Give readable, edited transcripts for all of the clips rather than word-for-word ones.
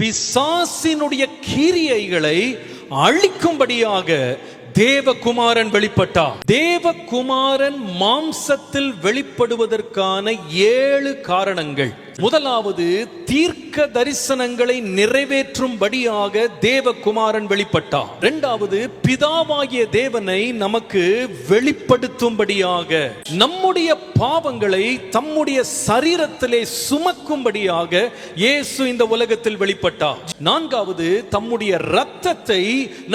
பிசாசினுடைய கிரியைகளை அழிக்கும்படியாக தேவகுமாரன் வெளிப்பட்டார். தேவகுமாரன் மாம்சத்தில் வெளிப்படுவதற்கான 7 காரணங்கள். முதலாவது, தீர்க்க தரிசனங்களை நிறைவேற்றும்படியாக தேவகுமாரன் வெளிப்பட்டார். இரண்டாவது, பிதாவாகிய தேவனை நமக்கு வெளிப்படுத்தும்படியாக, நம்முடைய பாவங்களை தம்முடைய சரீரத்திலே சுமக்கும்படியாக இயேசு இந்த உலகத்தில் வெளிப்பட்டார். நான்காவது, தம்முடைய இரத்தத்தை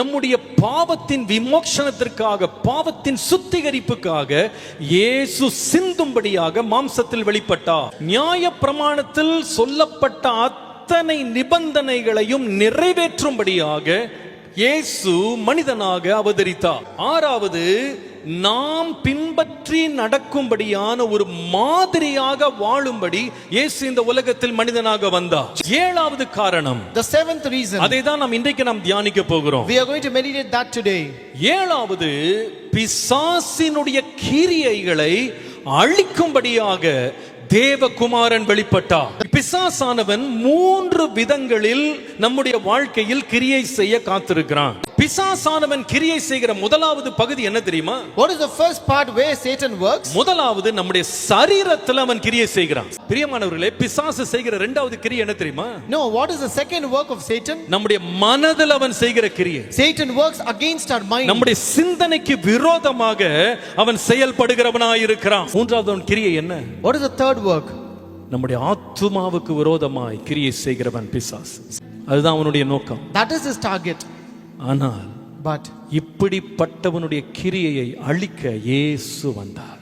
நம்முடைய பாவத்தின் விமோசனத்திற்காக, பாவத்தின் சுத்திகரிப்புக்காக இயேசு சிந்தும்படியாக மாம்சத்தில் வெளிப்பட்டார். நியாய பிரமாணத்தில் சொல்லப்பட்ட அத்தனை நிபந்தனைகளையும் நிறைவேற்றும்படியாக இயேசு மனிதனாக அவதரித்தார். ஆறாவது, நாம் பின்பற்றி நடக்கும்படியான ஒரு மாதிரியாக வாழும்படி இயேசு இந்த உலகத்தில் மனிதனாக வந்தார். ஏழாவது காரணம், the seventh reason, அதை தான் நாம் இன்றைக்கு தியானிக்க போகிறோம். we are going to meditate that today. ஏழாவது, பிசாசினுடைய கிரியைகளை அழிக்கும்படியாக தேவகுமாரன் வெளிப்பட்டார். பிசாசானவன் 3 விதங்களில் நம்முடைய வாழ்க்கையில் கிரியை செய்ய காத்திருக்கிறான். பிசாசானவன் கிரியை செய்கிற முதலாவது பகுதி என்ன தெரியுமா? What is the first part where Satan works? முதலாவது, நம்முடைய சரீரத்தில் அவன் கிரியை செய்கிறான். பிரியமானவர்களே, பிசாசு செய்கிற இரண்டாவது கிரியை என்ன தெரியுமா? No, what is the second work of Satan? நம்முடைய மனதில் அவன் செய்கிற கிரியை. Satan works against our mind. நம்முடைய சிந்தனைக்கு விரோதமாக அவன் செயல்படுகிறவனாய் இருக்கிறான். மூன்றாவது கிரியை என்ன? What is the third work? நம்முடைய ஆத்துமாவுக்கு விரோதமாய் கிரியை செய்கிறவன் பிசாசு. அதுதான் அவனுடைய நோக்கம். That is his target. ஆனால் But இப்படிப்பட்டவனுடைய கிரியையை அழிக்க இயேசு வந்தார்.